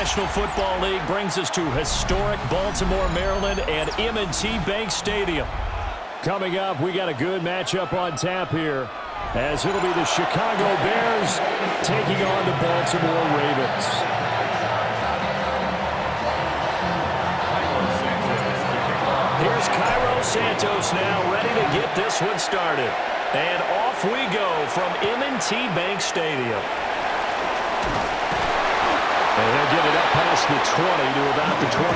National Football League brings us to historic Baltimore, Maryland, and M&T Bank Stadium. Coming up, we got a good matchup on tap here, as it'll be the Chicago Bears taking on the Baltimore Ravens. Here's Cairo Santos now, ready to get this one started. And off we go from M&T Bank Stadium. And he'll get it up past the 20 to about the 22.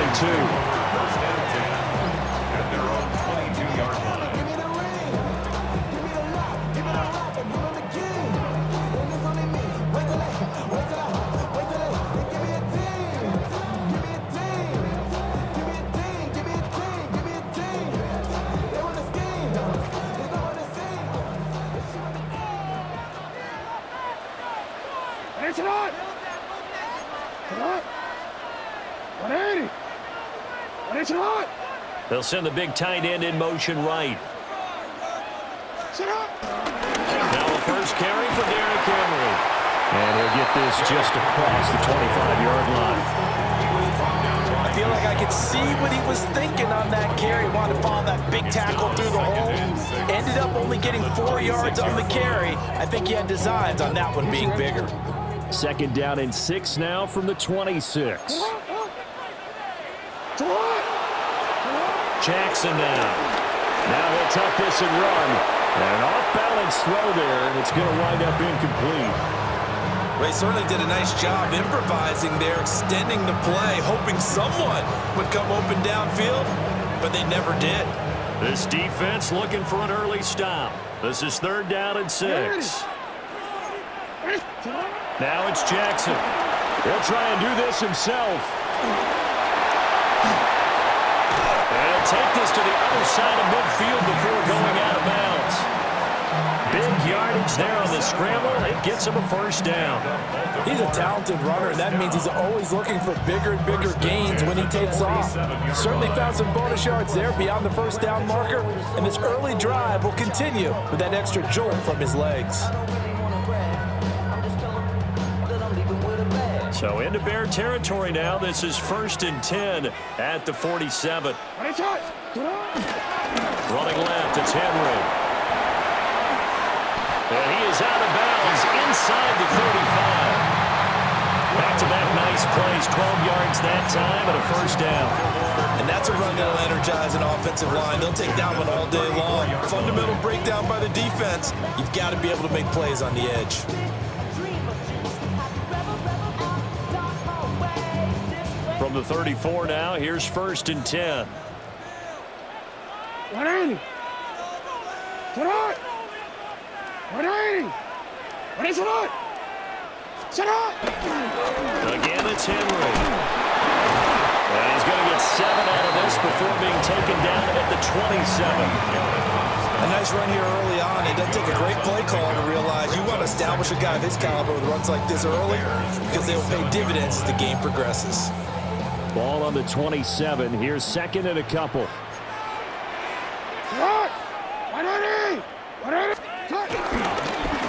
First down and 10 at their own 22-yard line. They'll send the big tight end in motion right. Now the first carry for Derrick Henry. And he'll get this just across the 25-yard line. I feel like I could see what he was thinking on that carry. Wanted to follow that big tackle through the hole. Ended up only getting 4 yards on the carry. I think he had designs on that one being bigger. Second down and 6 now from the 26. Jackson now. Now they'll tuck this and run. And an off-balance throw there, and it's going to wind up incomplete. They certainly did a nice job improvising there, extending the play, hoping someone would come open downfield, but they never did. This defense looking for an early stop. This is third down and 6. Now it's Jackson. He'll try and do this himself. They'll take this to the other side of midfield before going out of bounds. Big yardage there on the scramble. It gets him a first down. He's a talented runner, and that means he's always looking for bigger and bigger gains when he takes off. Certainly found some bonus yards there beyond the first down marker, and this early drive will continue with that extra jolt from his legs. So into Bear territory now. This is 1st and 10 at the 47. Running left, it's Henry. And he is out of bounds inside the 35. Back-to-back nice plays, 12 yards that time and a first down. And that's a run that'll energize an offensive line. They'll take that one all day long. Fundamental breakdown by the defense. You've got to be able to make plays on the edge. From the 34 now, here's 1st and 10. 180. 180. Again, it's Henry. And he's going to get 7 out of this before being taken down at the 27. A nice run here early on. It doesn't take a great play caller to realize you want to establish a guy of his caliber with runs like this early because they will pay dividends as the game progresses. Ball on the 27. Here's 2nd and a couple.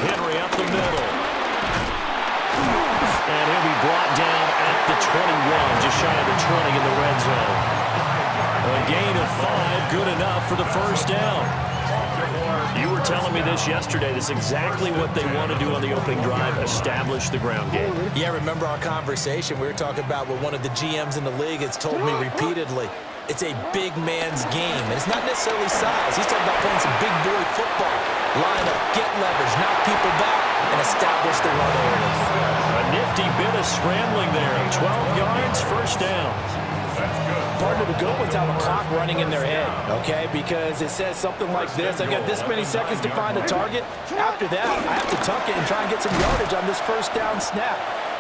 Henry up the middle. And he'll be brought down at the 21, just shy of the 20 in the red zone. A gain of 5, good enough for the first down. You were telling me this yesterday. This is exactly what they want to do on the opening drive, establish the ground game. Yeah, remember our conversation. We were talking about what one of the GMs in the league has told me repeatedly. It's a big man's game, and it's not necessarily size. He's talking about playing some big boy football. Line up, get leverage, knock people back, and establish the run early. A nifty bit of scrambling there. 12 yards, first down. Part of the good ones have a clock running in their head, okay? Because it says something like this. I got this many seconds to find a target. After that, I have to tuck it and try and get some yardage on this first down snap.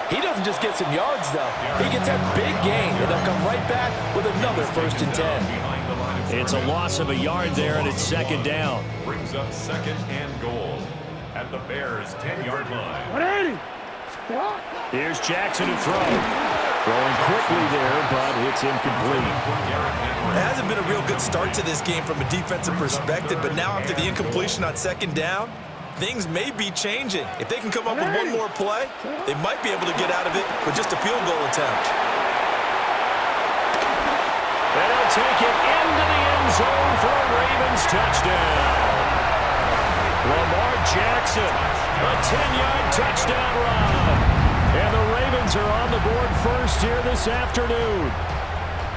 He doesn't just get some yards, though. He gets that big gain, and they'll come right back with another 1st and 10. It's a loss of a yard there, and it's 2nd down. Brings up 2nd and goal at the Bears' 10-yard line. 180. Here's Jackson to throw. Throwing quickly there, but it's incomplete. It hasn't been a real good start to this game from a defensive perspective, but now after the incompletion on 2nd down, things may be changing. If they can come up with one more play, they might be able to get out of it with just a field goal attempt. take it into the end zone for a Ravens touchdown. Lamar Jackson, a 10-yard touchdown run. And the Ravens are on the board first here this afternoon.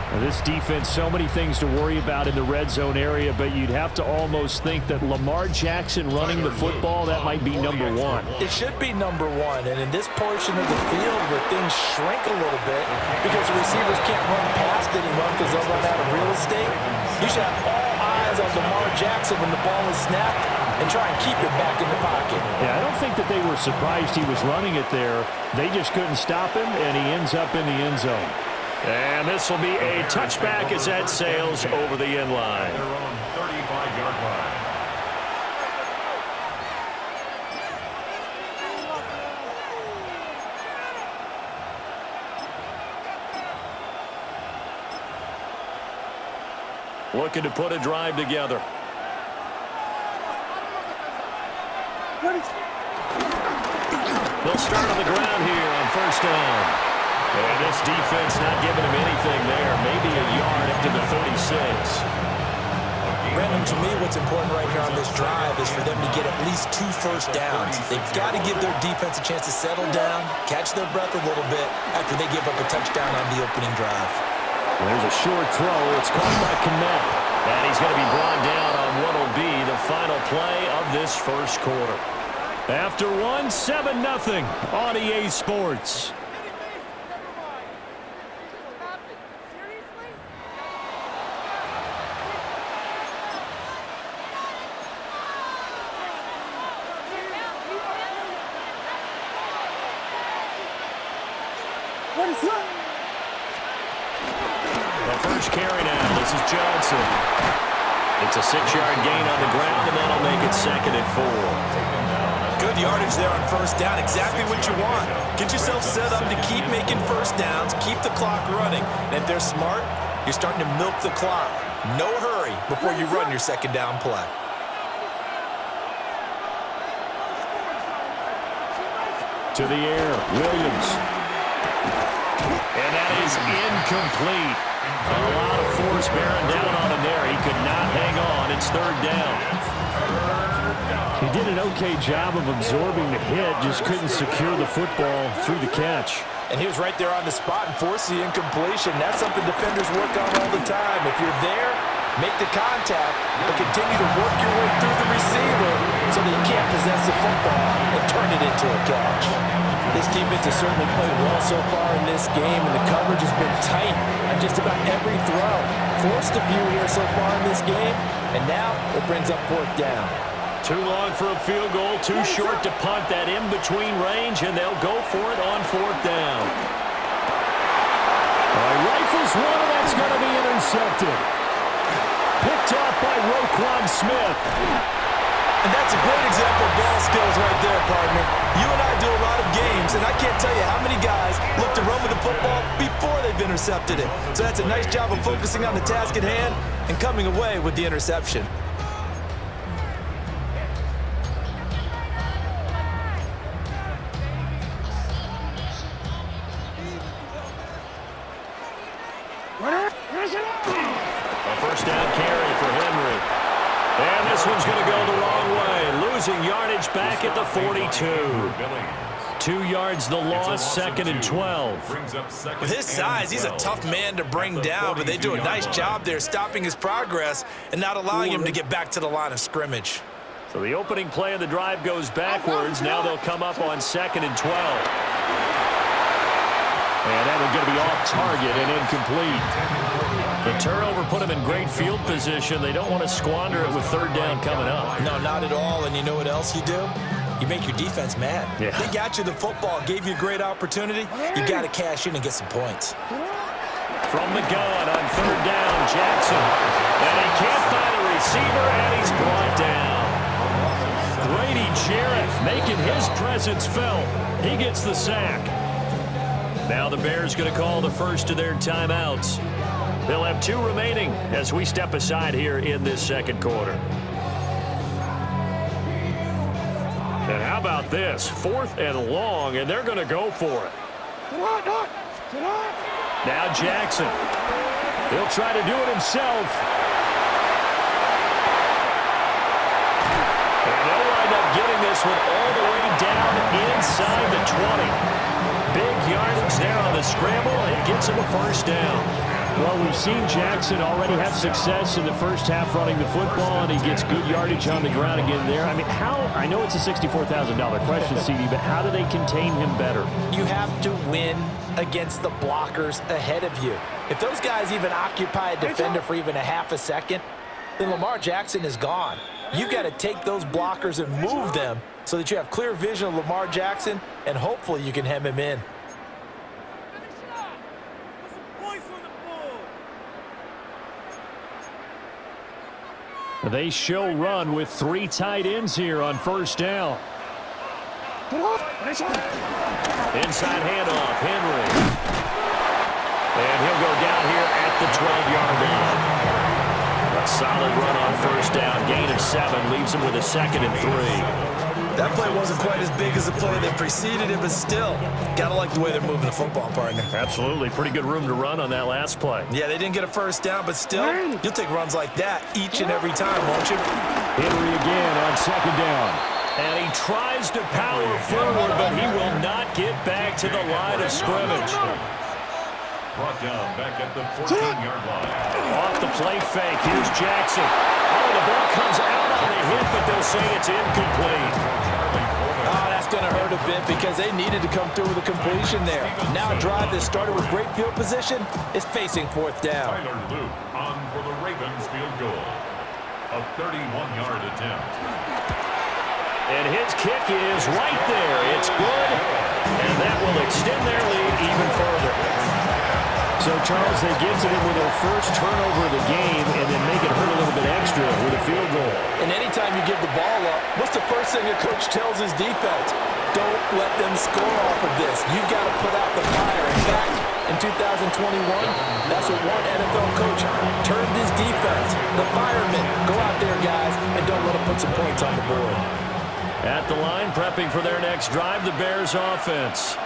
Now, this defense, so many things to worry about in the red zone area, but you'd have to almost think that Lamar Jackson running the football, that might be number one. It should be number one, and in this portion of the field where things shrink a little bit because the receivers can't run past it and run because they'll run out of real estate, you should have all eyes on Lamar Jackson when the ball is snapped and try and keep it back in the pocket. Yeah, I don't think that they were surprised he was running it there. They just couldn't stop him, and he ends up in the end zone. And this will be a touchback as that sails over the end line. Their own 35-yard line. Looking to put a drive together. They'll start on the ground here on first down. And this defense not giving him anything there. Maybe a yard up to the 36. Brandon, to me, what's important right here on this drive is for them to get at least 2 first downs. They've got to give their defense a chance to settle down, catch their breath a little bit after they give up a touchdown on the opening drive. There's a short throw. It's caught by Kmet. And he's going to be brought down on what will be the final play of this first quarter. After one, 7-0 on EA Sports. Carry now. This is Johnson. It's a 6-yard gain on the ground, and that'll make it 2nd and 4. Good yardage there on first down. Exactly what you want. Get yourself set up to keep making first downs, keep the clock running. And if they're smart, you're starting to milk the clock. No hurry before you run your second down play. To the air, Williams. And that is incomplete. A lot of force bearing down on him there. He could not hang on. It's 3rd down. He did an okay job of absorbing the hit, just couldn't secure the football through the catch. And he was right there on the spot and forced the incompletion. That's something defenders work on all the time. If you're there, make the contact, but continue to work your way through the receiver so that you can't possess the football and turn it into a catch. This defense has certainly played well so far in this game, and the coverage has been tight on just about every throw. Forced a few here so far in this game, and now it brings up 4th down. Too long for a field goal, too short to punt that in-between range, and they'll go for it on 4th down. Rifles one, and that's going to be intercepted. Picked off by Roquan Smith. And that's a great example of ball skills right there, partner. You and I do a lot of games, and I can't tell you how many guys look to run with the football before they've intercepted it. So that's a nice job of focusing on the task at hand and coming away with the interception. A first down carry for Henry. And this one's going to go the wrong way. Losing yardage back at the 42. 2 yards the loss, 2nd and 12. With his size, he's a tough man to bring down, but they do a nice job there stopping his progress and not allowing him to get back to the line of scrimmage. So the opening play of the drive goes backwards. Now they'll come up on 2nd and 12. And that one's going to be off target and incomplete. The turnover put them in great field position. They don't want to squander it with 3rd down coming up. No, not at all. And you know what else you do? You make your defense mad. Yeah. They got you the football, gave you a great opportunity. You got to cash in and get some points. From the gun on 3rd down, Jackson. And he can't find a receiver, and he's brought down. Grady Jarrett making his presence felt. He gets the sack. Now the Bears going to call the first of their timeouts. They'll have 2 remaining as we step aside here in this 2nd quarter. And how about this? 4th and long, and they're going to go for it. Now Jackson. He'll try to do it himself. And they'll wind up getting this one all the way down inside the 20. Big yardage there on the scramble, and gets him a first down. Well, we've seen Jackson already have success in the first half running the football, and he gets good yardage on the ground again there. I mean, I know it's a $64,000 question, CD, but how do they contain him better? You have to win against the blockers ahead of you. If those guys even occupy a defender for even a half a second, then Lamar Jackson is gone. You've got to take those blockers and move them so that you have clear vision of Lamar Jackson, and hopefully you can hem him in. They show run with 3 tight ends here on first down. Inside handoff, Henry. And he'll go down here at the 12-yard line. A solid run on first down. Gain of 7 leaves him with a 2nd and 3. That play wasn't quite as big as the play that preceded it, but still, gotta like the way they're moving the football, partner. Absolutely. Pretty good room to run on that last play. Yeah, they didn't get a first down, but still, you'll take runs like that each and every time, won't you? Henry again on 2nd down. And he tries to power forward, but he will not get back to the line of scrimmage. Brought down back at the 14-yard line. Off the play fake. Here's Jackson. Oh, the ball comes out on the hit, but they'll say it's incomplete. Oh, that's going to hurt a bit because they needed to come through with a completion there. Now a drive that started with great field position is facing 4th down. Tyler Luke on for the Ravens field goal. A 31-yard attempt. And his kick is right there. It's good, and that will extend their lead even further. So, Charles, they get to them with their first turnover of the game and then make it hurt a little bit extra with a field goal. And anytime you give the ball up, what's the first thing a coach tells his defense? Don't let them score off of this. You've got to put out the fire. In fact, in 2021, that's what one NFL coach turned his defense. The firemen, go out there, guys, and don't let them put some points on the board. At the line, prepping for their next drive, the Bears offense.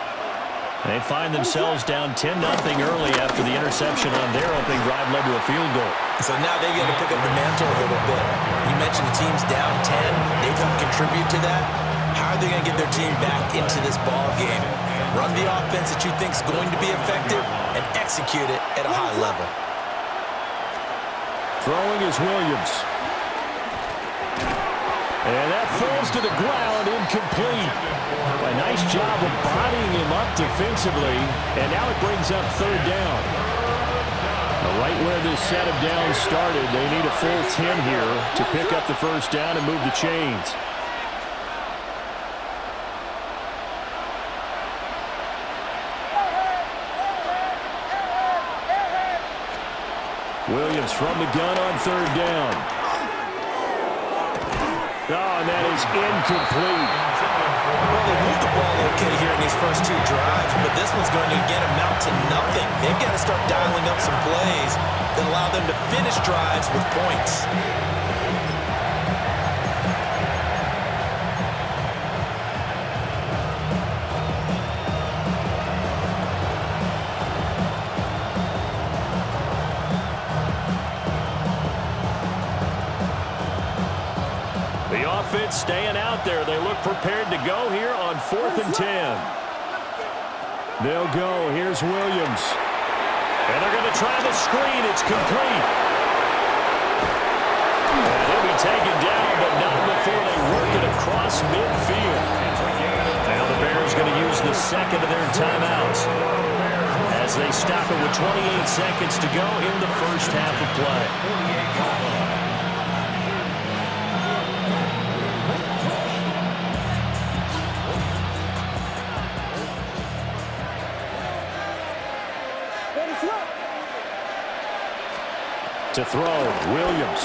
They find themselves down 10-0 early after the interception on their opening drive led to a field goal. So now they got to pick up the mantle a little bit. You mentioned the team's down 10. They don't contribute to that. How are they going to get their team back into this ball game? Run the offense that you think is going to be effective and execute it at a high level. Throwing is Williams. And that falls to the ground, incomplete. A nice job of bodying him up defensively, and now it brings up 3rd down. Right where this set of downs started, they need a full 10 here to pick up the first down and move the chains. Williams from the gun on 3rd down. Oh, and that is incomplete. Well, they moved the ball okay here in these first 2 drives, but this one's going to, again, amount to nothing. They've got to start dialing up some plays that allow them to finish drives with points. The offense staying out there. They look prepared to go here on 4th and 10. They'll go. Here's Williams. And they're going to try the screen. It's complete. And he'll be taken down, but not before they work it across midfield. Now the Bears going to use the 2nd of their timeouts as they stop it with 28 seconds to go in the first half of play. To throw, Williams.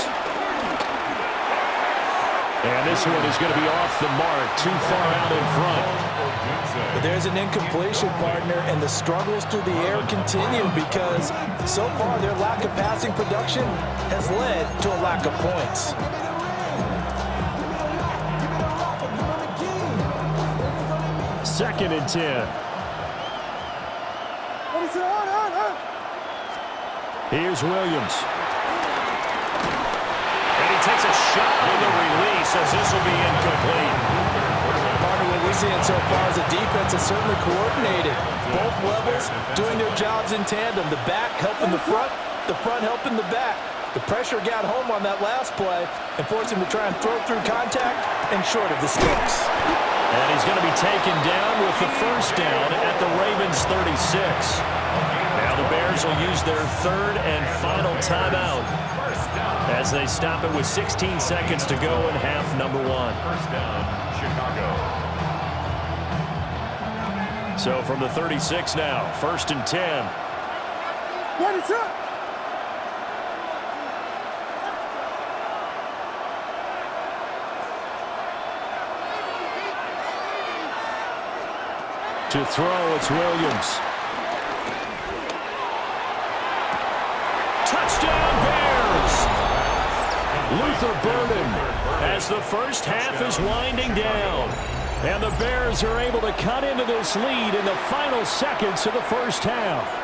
And this one is going to be off the mark, too far out in front. But there's an incompletion, partner, and the struggles through the air continue because so far their lack of passing production has led to a lack of points. Second and 10. Here's Williams. And he takes a shot on the release as this will be incomplete. Part of what we're seeing so far is the defense is certainly coordinated. Both levels doing their jobs in tandem. The back helping the front helping the back. The pressure got home on that last play and forced him to try and throw through contact and short of the sticks. And he's going to be taken down with the first down at the Ravens' 36. Now the Bears will use their third and final timeout as they stop it with 16 seconds to go in half number one. First down, Chicago. So from the 36 now, 1st and 10. What is up? To throw, it's Williams. Touchdown, Bears! Luther Burden as the first half is winding down. And the Bears are able to cut into this lead in the final seconds of the first half.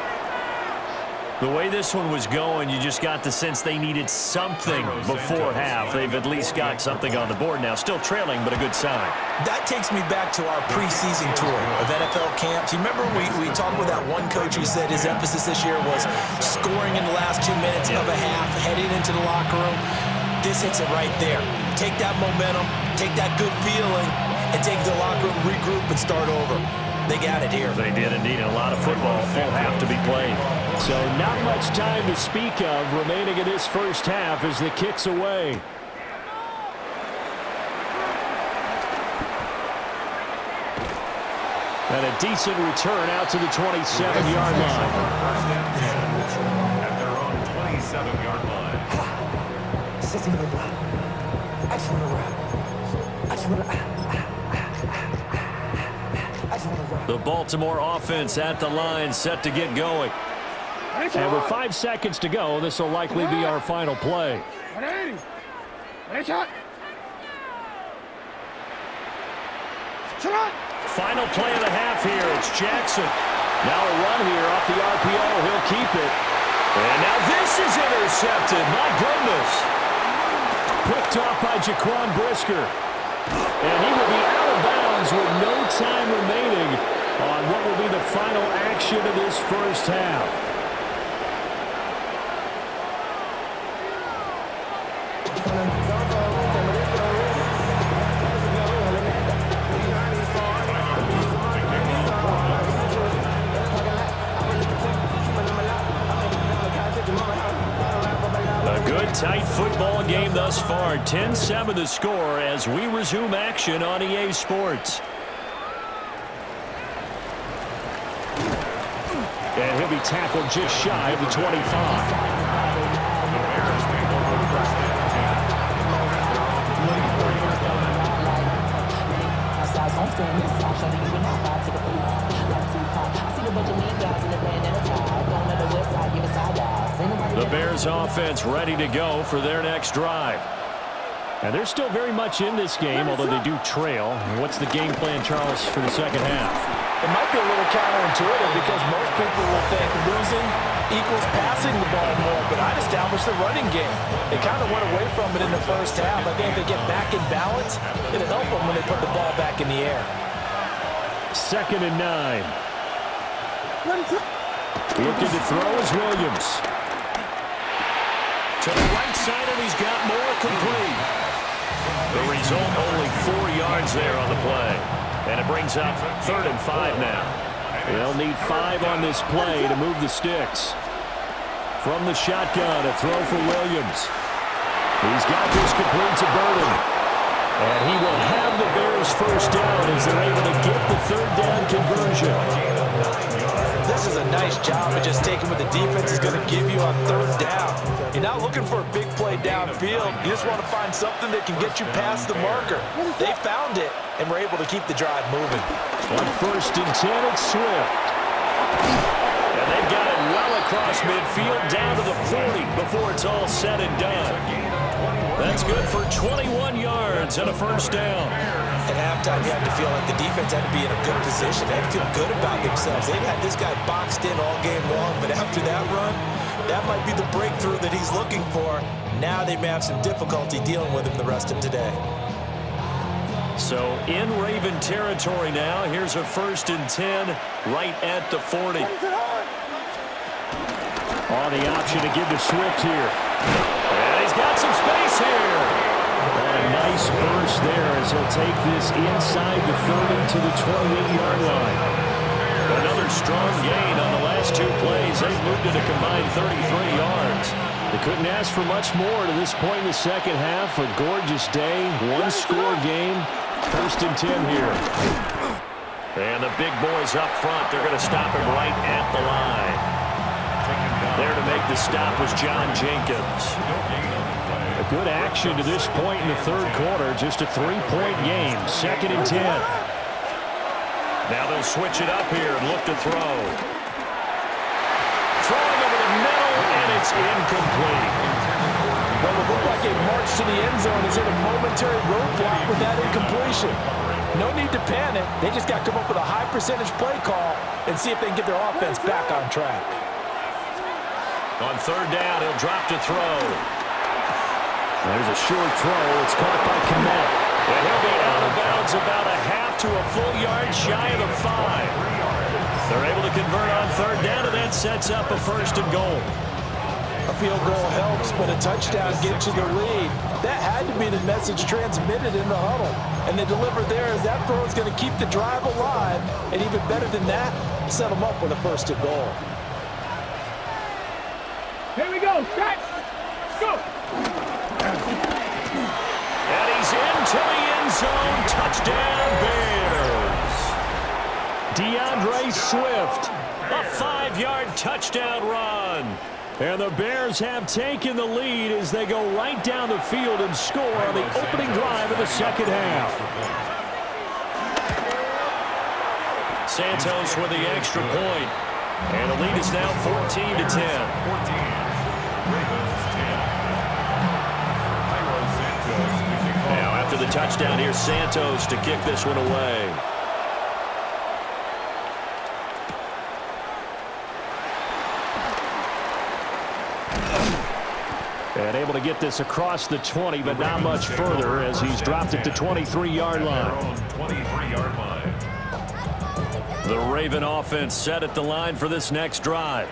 The way this one was going, you just got the sense they needed something before half. They've at least got something on the board now. Still trailing, but a good sign. That takes me back to our preseason tour of NFL camps. You remember we talked with that one coach who said his emphasis this year was scoring in the last 2 minutes of a half, heading into the locker room. This hits it right there. Take that momentum, take that good feeling, and take the locker room, regroup, and start over. They got it here. They did indeed. A lot of football, full half to be played. So not much time to speak of remaining in this first half as the kick's away. And a decent return out to the 27-yard line. First and 10 at their own 27-yard line. The Baltimore offense at the line, set to get going. And with 5 seconds to go, this will likely be our final play. Final play of the half here. It's Jackson. Now a run here off the RPO. He'll keep it. And now this is intercepted. My goodness. Picked off by Jaquan Brisker. And he will be out of bounds with no time remaining on what will be the final action of this first half. Tight football game thus far. 10-7 the score as we resume action on EA Sports. And he'll be tackled just shy of the 25. The Bears offense ready to go for their next drive. And they're still very much in this game, although they do trail. What's the game plan, Charles, for the second half? It might be a little counterintuitive because most people will think losing equals passing the ball more, but I'd establish the running game. They kind of went away from it in the first half. I think if they get back in balance, it'll help them when they put the ball back in the air. 2nd and 9. Looking to throw is Williams. To the right side, and he's got more complete. The result, only 4 yards there on the play. And it brings up 3rd and 5 now. They'll need 5 on this play to move the sticks. From the shotgun, a throw for Williams. He's got this complete to Burden. And he will have the Bears first down as they're able to get the 3rd down conversion. This is a nice job of just taking what the defense is going to give you on 3rd down. You're not looking for a big play downfield. You just want to find something that can get you past the marker. They found it, and were able to keep the drive moving. On 1st and 10, it's Swift. And they've got it well across midfield, down to the 40 before it's all said and done. That's good for 21 yards and a first down. At halftime, you had to feel like the defense had to be in a good position. They had to feel good about themselves. They've had this guy boxed in all game long, but after that run, That might be the breakthrough that he's looking for. Now they may have some difficulty dealing with him the rest of today. So in Raven territory now. Here's a 1st and 10 right at the 40. On the option to give to Swift here. And he's got some space here. And a nice burst there as he'll take this inside the 30 to the 28-yard line. Another strong gain on the last 2 plays. They've moved it a combined 33 yards. They couldn't ask for much more to this point in the second half. A gorgeous day, 1-score game. 1st and 10 here. And the big boys up front, they're going to stop him right at the line. There to make the stop was John Jenkins. A good action to this point in the 3rd quarter. Just a 3-point game. 2nd and 10. Now they'll switch it up here and look to throw. Throwing over the middle, and it's incomplete. Well, it looked like a march to the end zone is in a momentary roadblock with that incompletion. No need to panic. They just got to come up with a high percentage play call and see if they can get their offense back on track. On 3rd down, he'll drop to throw. There's a short throw. It's caught by Kmet. And he'll be out of bounds about a half to a full yard shy of the 5. They're able to convert on 3rd down, and that sets up a 1st and goal. A field goal helps, but a touchdown gets you the lead. That had to be the message transmitted in the huddle. And they delivered there as that throw is going to keep the drive alive. And even better than that, set them up with a 1st and goal. Here we go. Stretch. Let's go. And he's into the end zone. Touchdown, Bears. DeAndre Swift. A 5-yard touchdown run. And the Bears have taken the lead as they go right down the field and score on the opening drive of the second half. Santos with the extra point. And the lead is now 14 to 10. Now after the touchdown, here's Santos to kick this one away. And able to get this across the 20, but not much further as he's dropped it to 23-yard line. 23-yard line. The Raven offense set at the line for this next drive.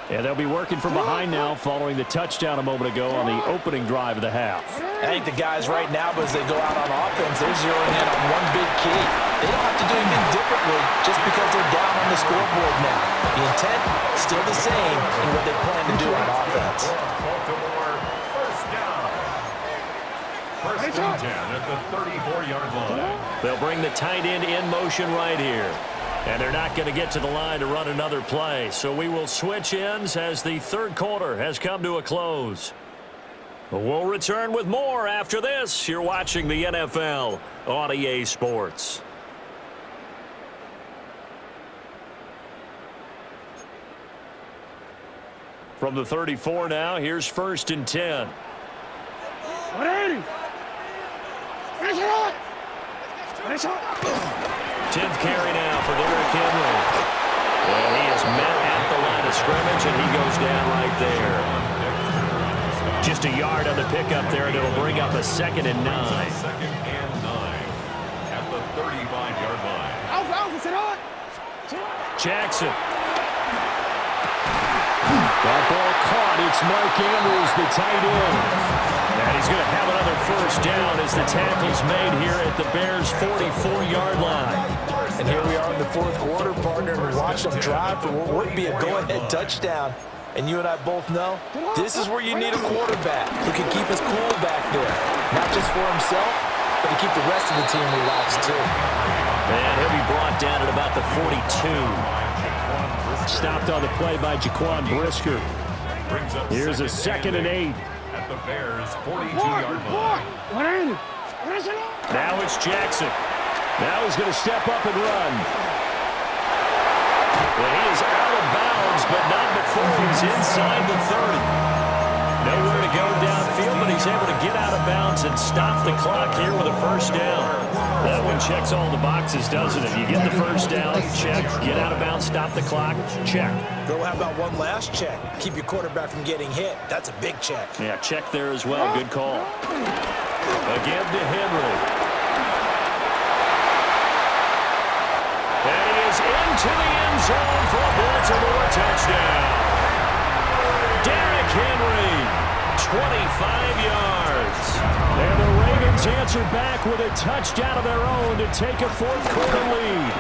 And they'll be working from behind now following the touchdown a moment ago on the opening drive of the half. I think the guys right now, as they go out on offense, they're zeroing in on one big key. They don't have to do anything differently just because they're down on the scoreboard now. The intent, still the same in what they plan to do on offense. Baltimore, 1st down. 1st and 10 at the 34-yard line. They'll bring the tight end in motion right here. And they're not going to get to the line to run another play. So we will switch ends as the 3rd quarter has come to a close. We'll return with more after this. You're watching the NFL on EA Sports. From the 34 now, here's 1st and 10. 10th carry now for Derrick Henry. And he is met at the line of scrimmage, and he goes down right there. Just a yard on the pickup there, and it'll bring up a 2nd and 9. 2nd and 9 at the 35-yard line. Jackson. That ball caught. It's Mark Andrews, the tight end. And he's going to have another 1st down as the tackle's made here at the Bears' 44-yard line. And here we are in the 4th quarter, partner, and watch them drive for what would be a go-ahead touchdown. And you and I both know this is where you need a quarterback who can keep his cool back there. Not just for himself, but to keep the rest of the team relaxed, too. And he'll be brought down at about the 42. Stopped on the play by Jaquan Brisker. Here's a 2nd and 8. At the Bears' 42-yard line. Now it's Jackson. Now he's going to step up and run. Well, he is out of bounds, but not before he's inside the 30. Nowhere to go downfield, but he's able to get out of bounds and stop the clock here with a 1st down. That one checks all the boxes, doesn't it? You get the first down, check. Get out of bounds, stop the clock, check. Go, how about one last check? Keep your quarterback from getting hit. That's a big check. Yeah, check there as well. Good call. Again to Henry. And he is into the end zone for a Baltimore touchdown. Derrick Henry, 25 yards. And the Ravens answer back with a touchdown of their own to take a fourth-quarter lead.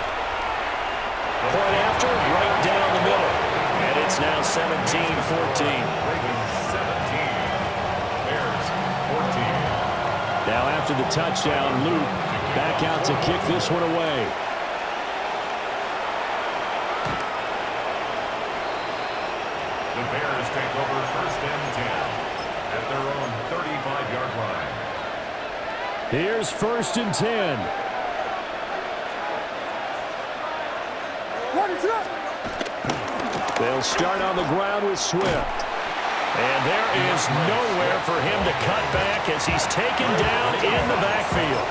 Point after, right down the middle. And it's now 17-14. Ravens 17. Bears 14. Now after the touchdown, Luke back out to kick this one away. The Bears take over first and 10 at their own 35-yard line. Here's first and 10. They'll start on the ground with Swift. And there is nowhere for him to cut back as he's taken down in the backfield.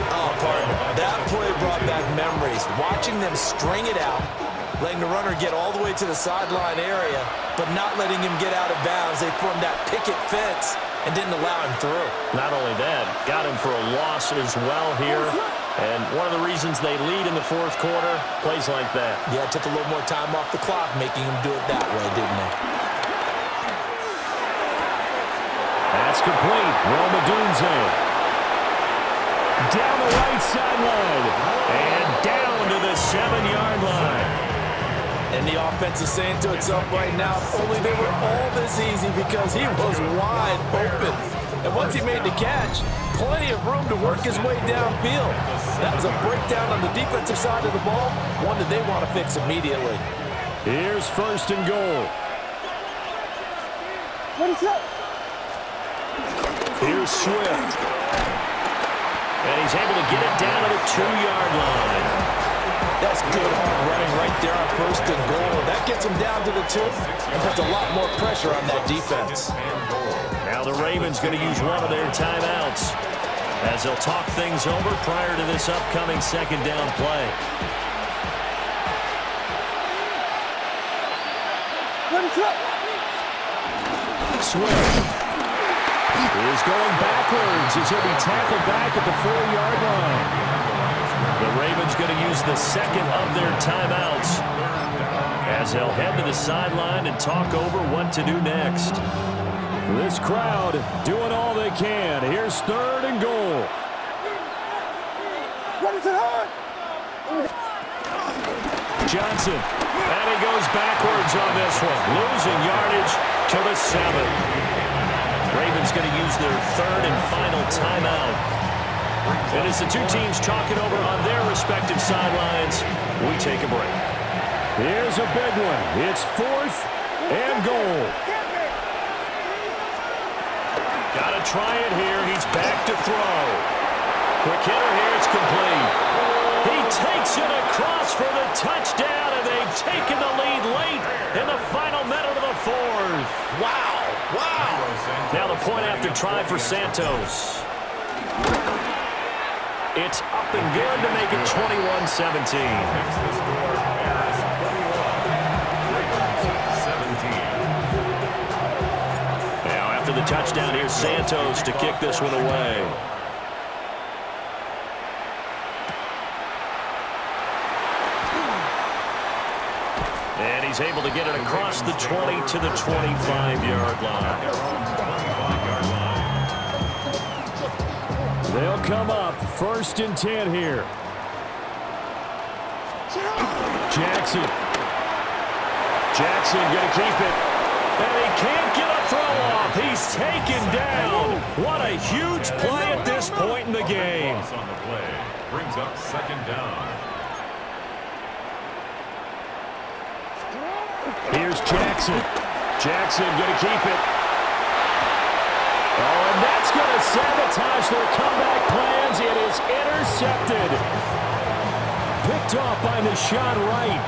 Oh, partner, that play brought back memories. Watching them string it out, letting the runner get all the way to the sideline area, but not letting him get out of bounds. They formed that picket fence and didn't allow him through. Not only that, got him for a loss as well here. And one of the reasons they lead in the fourth quarter, plays like that. Yeah, it took a little more time off the clock, making him do it that way, didn't it? That's complete. Romadunze. Down the right sideline. And down to the 7-yard line. And the offense is saying to itself right now, if only they were all this easy, because he was wide open. And once he made the catch, plenty of room to work his way downfield. That was a breakdown on the defensive side of the ball, one that they want to fix immediately. Here's first and goal. What is that? Here's Swift. And he's able to get it down to the 2-yard line. That's good hard running right there on first and goal. That gets him down to the 2 and puts a lot more pressure on that defense. Now the Ravens going to use one of their timeouts as they'll talk things over prior to this upcoming second down play. Swift is going backwards as he'll be tackled back at the 4-yard line. The Ravens going to use the second of their timeouts as they'll head to the sideline and talk over what to do next. This crowd doing all they can. Here's third and goal. Johnson, and he goes backwards on this one, losing yardage to the 7. Ravens going to use their third and final timeout. And as the two teams talk it over on their respective sidelines, we take a break. Here's a big one. It's fourth and goal. Got to try it here. He's back to throw. Quick hitter here. It's complete. He takes it across for the touchdown, and they've taken the lead late in the final minute of the fourth. Wow. Wow. Now the point after try for Santos. It's up and good to make it 21-17. Now after the touchdown, here's Santos to kick this one away. And he's able to get it across the 20 to the 25-yard line. They'll come up first and 10 here. Jackson going to keep it. And he can't get a throw off. He's taken down. What a huge play at this point in the game. On the play brings up second down. Here's Jackson. Jackson going to keep it. Oh, and that's going to sabotage their comeback plans. It is intercepted. Picked off by Deshaun Wright.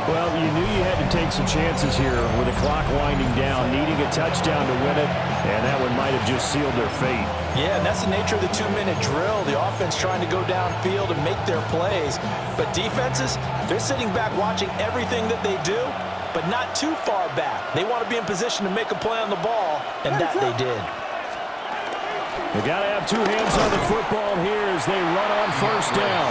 Well, you knew you had to take some chances here with the clock winding down, needing a touchdown to win it, and that one might have just sealed their fate. Yeah, and that's the nature of the 2-minute drill. The offense trying to go downfield and make their plays. But defenses, they're sitting back watching everything that they do, but not too far back. They want to be in position to make a play on the ball, and that they did. They got to have two hands on the football here as they run on first down.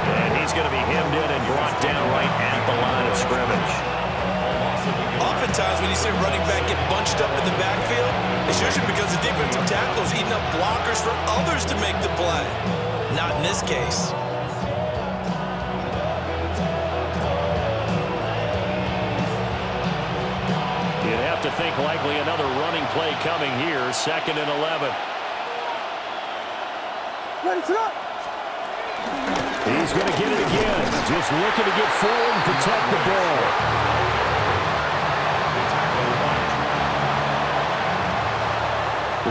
And he's going to be hemmed in and brought down right at the line of scrimmage. Oftentimes when you see a running back get bunched up in the backfield, it's usually because the defensive tackle is eating up blockers for others to make the play. Not in this case. You'd have to think likely another running play coming here, 2nd and 11. Ready, set up. He's going to get it again. Just looking to get forward and protect the ball.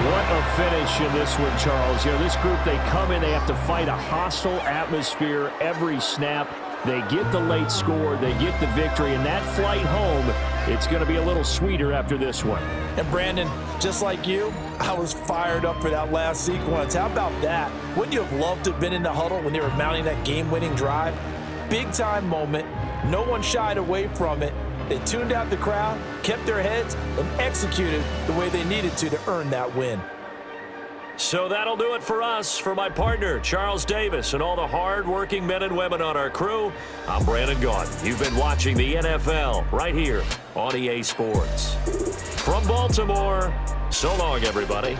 What a finish in this one, Charles. You know, this group, they come in, they have to fight a hostile atmosphere every snap. They get the late score, they get the victory, and that flight home, it's going to be a little sweeter after this one. And Brandon, just like you, I was fired up for that last sequence. How about that? Wouldn't you have loved to have been in the huddle when they were mounting that game-winning drive? Big-time moment. No one shied away from it. They tuned out the crowd, kept their heads, and executed the way they needed to earn that win. So that'll do it for us. For my partner, Charles Davis, and all the hard-working men and women on our crew, I'm Brandon Gaudin. You've been watching the NFL right here on EA Sports. From Baltimore, so long, everybody.